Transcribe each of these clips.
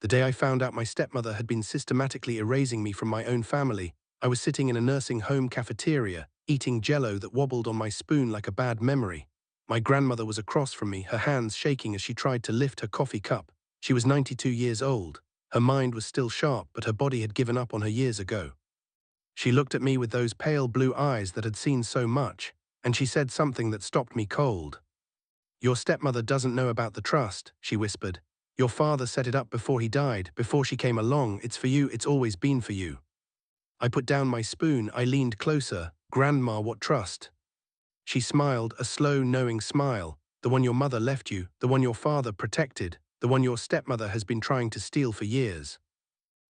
The day I found out my stepmother had been systematically erasing me from my own family, I was sitting in a nursing home cafeteria, eating jello that wobbled on my spoon like a bad memory. My grandmother was across from me, her hands shaking as she tried to lift her coffee cup. She was 92 years old. Her mind was still sharp, but her body had given up on her years ago. She looked at me with those pale blue eyes that had seen so much, and she said something that stopped me cold. "Your stepmother doesn't know about the trust," she whispered. "Your father set it up before he died, before she came along. It's for you, it's always been for you." I put down my spoon, I leaned closer. "Grandma, what trust?" She smiled, a slow, knowing smile. "The one your mother left you, the one your father protected, the one your stepmother has been trying to steal for years."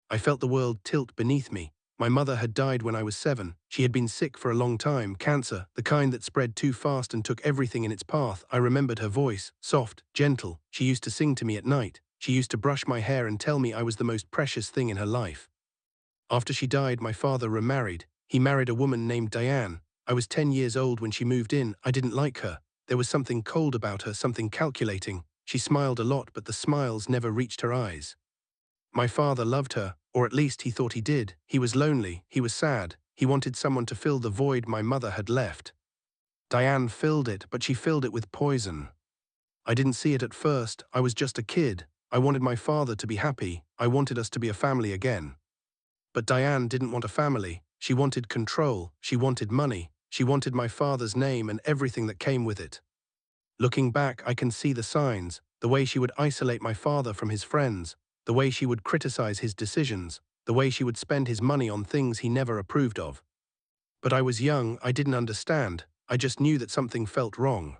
I felt the world tilt beneath me. My mother had died when I was 7. She had been sick for a long time, cancer, the kind that spread too fast and took everything in its path. I remembered her voice, soft, gentle. She used to sing to me at night. She used to brush my hair and tell me I was the most precious thing in her life. After she died, my father remarried. He married a woman named Diane. I was 10 years old when she moved in. I didn't like her. There was something cold about her, something calculating. She smiled a lot, but the smiles never reached her eyes. My father loved her, or at least he thought he did. He was lonely, he was sad, he wanted someone to fill the void my mother had left. Diane filled it, but she filled it with poison. I didn't see it at first. I was just a kid. I wanted my father to be happy. I wanted us to be a family again. But Diane didn't want a family. She wanted control. She wanted money. She wanted my father's name and everything that came with it. Looking back, I can see the signs, the way she would isolate my father from his friends, the way she would criticize his decisions, the way she would spend his money on things he never approved of. But I was young, I didn't understand. I just knew that something felt wrong.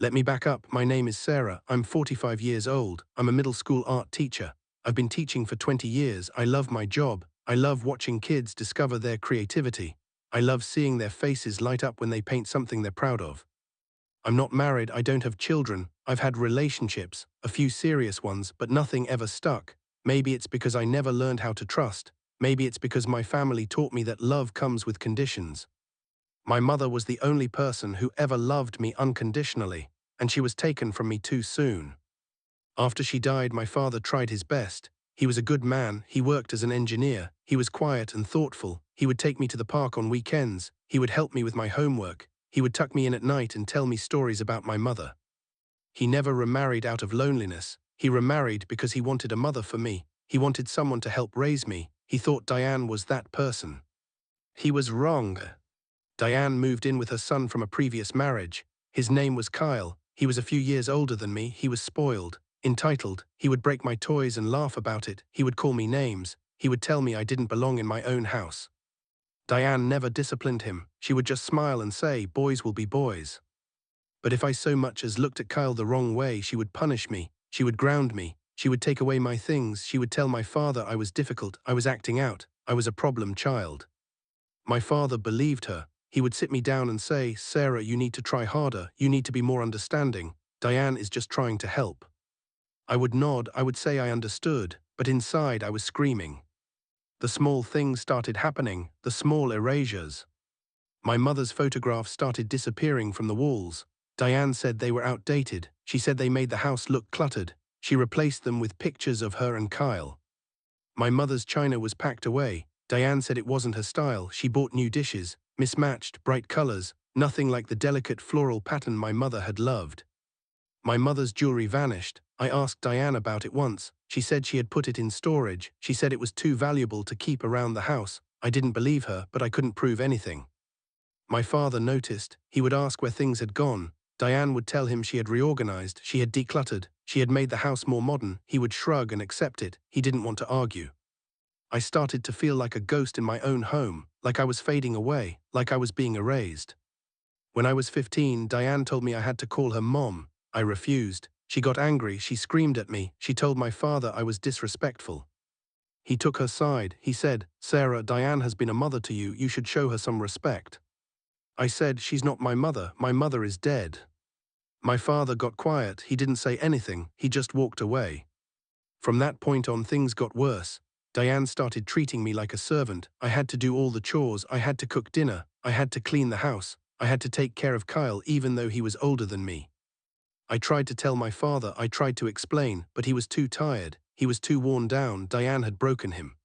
Let me back up. My name is Sarah. I'm 45 years old. I'm a middle school art teacher. I've been teaching for 20 years. I love my job. I love watching kids discover their creativity. I love seeing their faces light up when they paint something they're proud of. I'm not married, I don't have children. I've had relationships, a few serious ones, but nothing ever stuck. Maybe it's because I never learned how to trust. Maybe it's because my family taught me that love comes with conditions. My mother was the only person who ever loved me unconditionally, and she was taken from me too soon. After she died, my father tried his best. He was a good man. He worked as an engineer. He was quiet and thoughtful. He would take me to the park on weekends. He would help me with my homework. He would tuck me in at night and tell me stories about my mother. He never remarried out of loneliness. He remarried because he wanted a mother for me. He wanted someone to help raise me. He thought Diane was that person. He was wrong. Diane moved in with her son from a previous marriage. His name was Kyle. He was a few years older than me. He was spoiled, entitled. He would break my toys and laugh about it. He would call me names. He would tell me I didn't belong in my own house. Diane never disciplined him. She would just smile and say, "Boys will be boys." But if I so much as looked at Kyle the wrong way, she would punish me. She would ground me. She would take away my things. She would tell my father I was difficult. I was acting out. I was a problem child. My father believed her. He would sit me down and say, "Sarah, you need to try harder. You need to be more understanding. Diane is just trying to help." I would nod. I would say I understood, but inside I was screaming. The small things started happening, the small erasures. My mother's photographs started disappearing from the walls. Diane said they were outdated. She said they made the house look cluttered. She replaced them with pictures of her and Kyle. My mother's china was packed away. Diane said it wasn't her style. She bought new dishes, mismatched, bright colors, nothing like the delicate floral pattern my mother had loved. My mother's jewelry vanished. I asked Diane about it once. She said she had put it in storage. She said it was too valuable to keep around the house. I didn't believe her, but I couldn't prove anything. My father noticed. He would ask where things had gone. Diane would tell him she had reorganized, she had decluttered, she had made the house more modern. He would shrug and accept it. He didn't want to argue. I started to feel like a ghost in my own home, like I was fading away, like I was being erased. When I was 15, Diane told me I had to call her mom. I refused. She got angry, she screamed at me, she told my father I was disrespectful. He took her side. He said, "Sarah, Diane has been a mother to you. You should show her some respect." I said, "She's not my mother is dead." My father got quiet. He didn't say anything. He just walked away. From that point on, things got worse. Diane started treating me like a servant. I had to do all the chores. I had to cook dinner. I had to clean the house. I had to take care of Kyle even though he was older than me. I tried to tell my father, I tried to explain, but he was too tired. He was too worn down. Diane had broken him.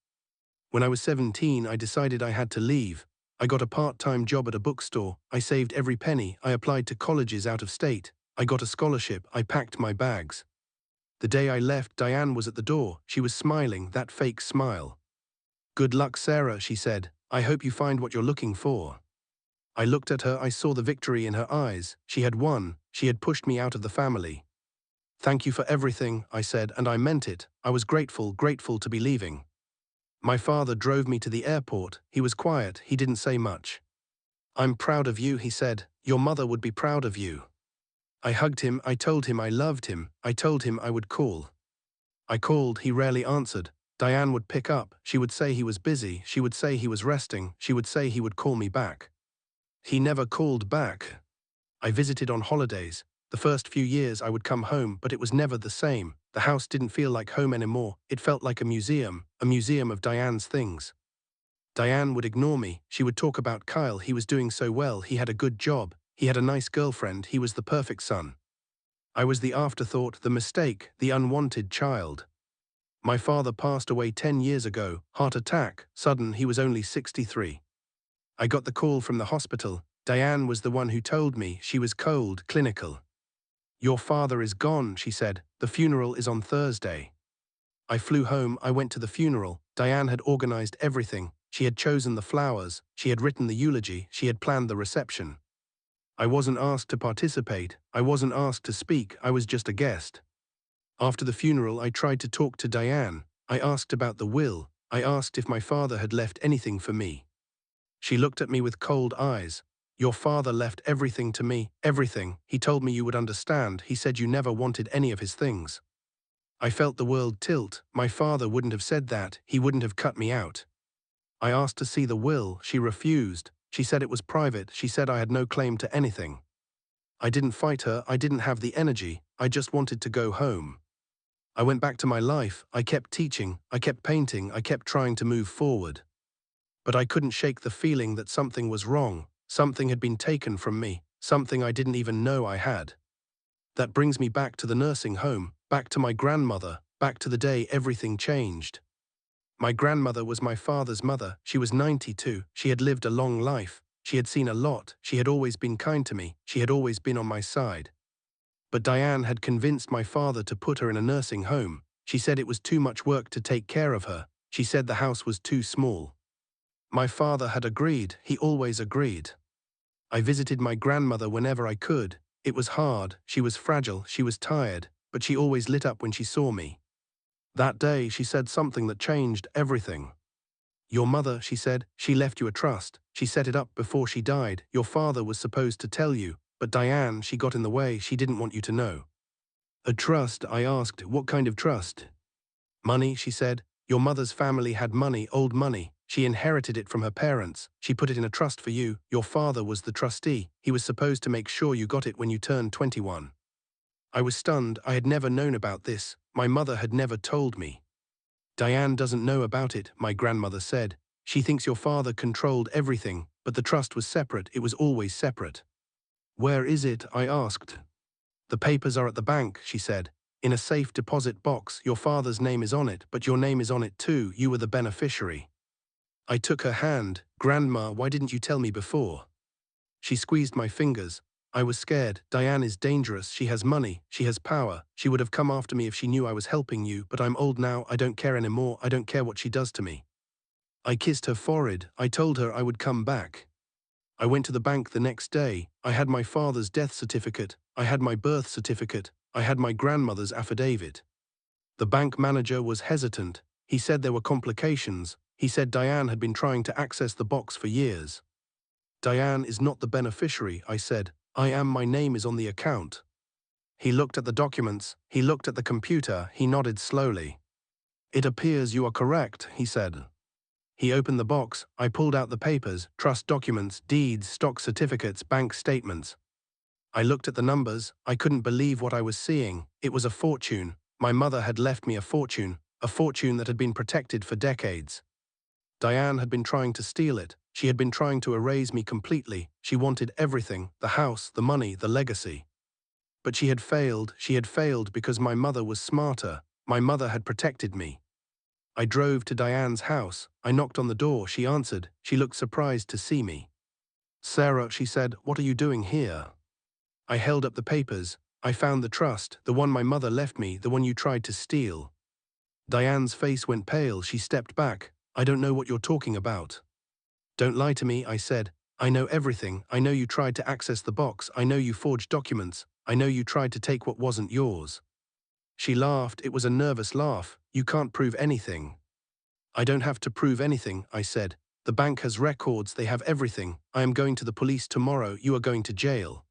When I was 17, I decided I had to leave. I got a part-time job at a bookstore. I saved every penny. I applied to colleges out of state. I got a scholarship. I packed my bags. The day I left, Diane was at the door. She was smiling, that fake smile. "Good luck, Sarah," she said. "I hope you find what you're looking for." I looked at her. I saw the victory in her eyes. She had won. She had pushed me out of the family. "Thank you for everything," I said, and I meant it. I was grateful to be leaving. My father drove me to the airport. He was quiet. He didn't say much. "I'm proud of you," he said. "Your mother would be proud of you." I hugged him. I told him I loved him. I told him I would call. I called. He rarely answered. Diane would pick up. She would say he was busy. She would say he was resting. She would say he would call me back. He never called back. I visited on holidays. The first few years I would come home, but it was never the same. The house didn't feel like home anymore. It felt like a museum of Diane's things. Diane would ignore me. She would talk about Kyle. He was doing so well. He had a good job. He had a nice girlfriend. He was the perfect son. I was the afterthought, the mistake, the unwanted child. My father passed away 10 years ago. Heart attack, sudden. He was only 63. I got the call from the hospital. Diane was the one who told me. She was cold, clinical. "Your father is gone," she said. "The funeral is on Thursday." I flew home. I went to the funeral. Diane had organized everything. She had chosen the flowers. She had written the eulogy. She had planned the reception. I wasn't asked to participate. I wasn't asked to speak. I was just a guest. After the funeral, I tried to talk to Diane. I asked about the will. I asked if my father had left anything for me. She looked at me with cold eyes. "Your father left everything to me, everything. He told me you would understand. He said you never wanted any of his things." I felt the world tilt. My father wouldn't have said that. He wouldn't have cut me out. I asked to see the will. She refused. She said it was private. She said I had no claim to anything. I didn't fight her. I didn't have the energy. I just wanted to go home. I went back to my life. I kept teaching. I kept painting. I kept trying to move forward. But I couldn't shake the feeling that something was wrong. Something had been taken from me. Something I didn't even know I had. That brings me back to the nursing home, back to my grandmother, back to the day everything changed. My grandmother was my father's mother. She was 92. She had lived a long life. She had seen a lot. She had always been kind to me. She had always been on my side. But Diane had convinced my father to put her in a nursing home. She said it was too much work to take care of her. She said the house was too small. My father had agreed. He always agreed. I visited my grandmother whenever I could. It was hard. She was fragile. She was tired. But she always lit up when she saw me. That day, she said something that changed everything. "Your mother," she said, "she left you a trust. She set it up before she died. Your father was supposed to tell you. But Diane, she got in the way. She didn't want you to know." "A trust?" I asked. "What kind of trust?" "Money," she said. "Your mother's family had money, old money. She inherited it from her parents. She put it in a trust for you. Your father was the trustee. He was supposed to make sure you got it when you turned 21. I was stunned. I had never known about this. My mother had never told me. "Diane doesn't know about it," my grandmother said. "She thinks your father controlled everything, but the trust was separate. It was always separate." "Where is it?" I asked. "The papers are at the bank," she said. "In a safe deposit box. Your father's name is on it, but your name is on it too. You were the beneficiary." I took her hand. "Grandma, why didn't you tell me before?" She squeezed my fingers. I was scared. "Diane is dangerous. She has money. She has power. She would have come after me if she knew I was helping you, but I'm old now. I don't care anymore. I don't care what she does to me." I kissed her forehead. I told her I would come back. I went to the bank the next day. I had my father's death certificate. I had my birth certificate. I had my grandmother's affidavit. The bank manager was hesitant. He said there were complications. He said Diane had been trying to access the box for years. "Diane is not the beneficiary," I said. "I am. My name is on the account." He looked at the documents. He looked at the computer. He nodded slowly. "It appears you are correct," he said. He opened the box. I pulled out the papers, trust documents, deeds, stock certificates, bank statements. I looked at the numbers. I couldn't believe what I was seeing. It was a fortune. My mother had left me a fortune that had been protected for decades. Diane had been trying to steal it. She had been trying to erase me completely. She wanted everything, the house, the money, the legacy. But she had failed because my mother was smarter. My mother had protected me. I drove to Diane's house. I knocked on the door. She answered. She looked surprised to see me. "Sarah," she said, "what are you doing here?" I held up the papers. "I found the trust, the one my mother left me, the one you tried to steal." Diane's face went pale. She stepped back. "I don't know what you're talking about." "Don't lie to me," I said. "I know everything. I know you tried to access the box. I know you forged documents. I know you tried to take what wasn't yours." She laughed. It was a nervous laugh. "You can't prove anything." "I don't have to prove anything," I said. "The bank has records. They have everything. I am going to the police tomorrow. You are going to jail."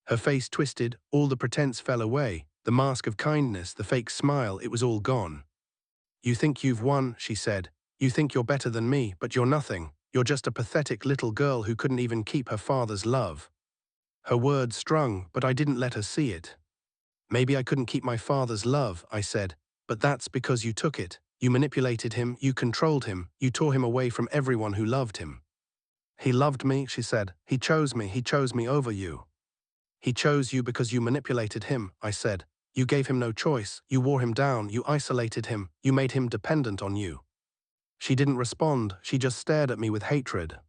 Her face twisted. All the pretense fell away. The mask of kindness, the fake smile, it was all gone. "You think you've won," she said. "You think you're better than me, but you're nothing. You're just a pathetic little girl who couldn't even keep her father's love." Her words stung, but I didn't let her see it. "Maybe I couldn't keep my father's love," I said, "but that's because you took it. You manipulated him, you controlled him, you tore him away from everyone who loved him." "He loved me," she said. He chose me over you." "He chose you because you manipulated him," I said. "You gave him no choice, you wore him down, you isolated him, you made him dependent on you." She didn't respond, she just stared at me with hatred.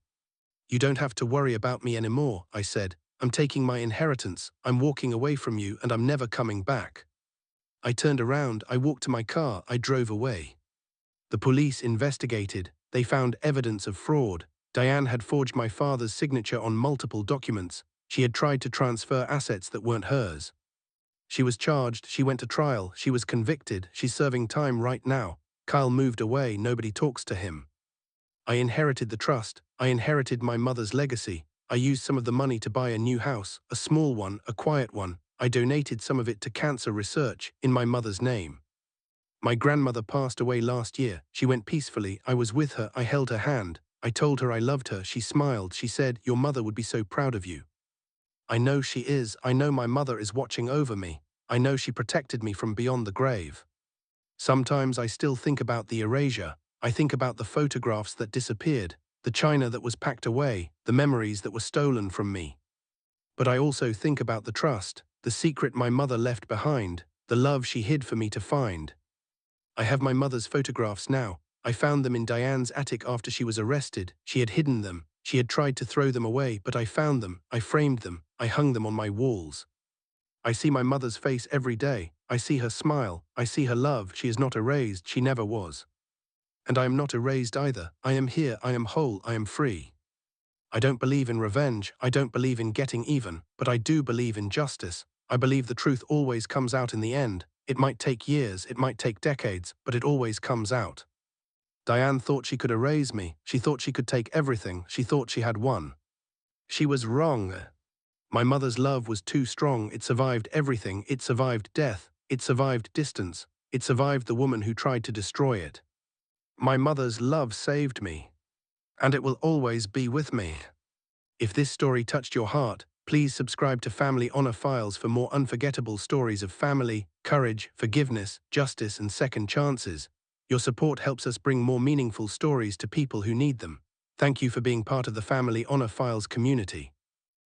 "You don't have to worry about me anymore," I said. "I'm taking my inheritance, I'm walking away from you, and I'm never coming back." I turned around, I walked to my car, I drove away. The police investigated. They found evidence of fraud. Diane had forged my father's signature on multiple documents. She had tried to transfer assets that weren't hers. She was charged, she went to trial, she was convicted, she's serving time right now. Kyle moved away, nobody talks to him. I inherited the trust, I inherited my mother's legacy. I used some of the money to buy a new house, a small one, a quiet one. I donated some of it to cancer research, in my mother's name. My grandmother passed away last year. She went peacefully. I was with her. I held her hand. I told her I loved her. She smiled. She said, "Your mother would be so proud of you." I know she is. I know my mother is watching over me. I know she protected me from beyond the grave. Sometimes I still think about the erasure. I think about the photographs that disappeared, the china that was packed away, the memories that were stolen from me. But I also think about the trust, the secret my mother left behind, the love she hid for me to find. I have my mother's photographs now. I found them in Diane's attic after she was arrested. She had hidden them. She had tried to throw them away, but I found them. I framed them. I hung them on my walls. I see my mother's face every day. I see her smile. I see her love. She is not erased. She never was. And I am not erased either. I am here. I am whole. I am free. I don't believe in revenge. I don't believe in getting even, but I do believe in justice. I believe the truth always comes out in the end. It might take years, it might take decades, but it always comes out. Diane thought she could erase me. She thought she could take everything. She thought she had won. She was wrong. My mother's love was too strong. It survived everything. It survived death. It survived distance. It survived the woman who tried to destroy it. My mother's love saved me. And it will always be with me. If this story touched your heart, please subscribe to Family Honor Files for more unforgettable stories of family, courage, forgiveness, justice, and second chances. Your support helps us bring more meaningful stories to people who need them. Thank you for being part of the Family Honor Files community.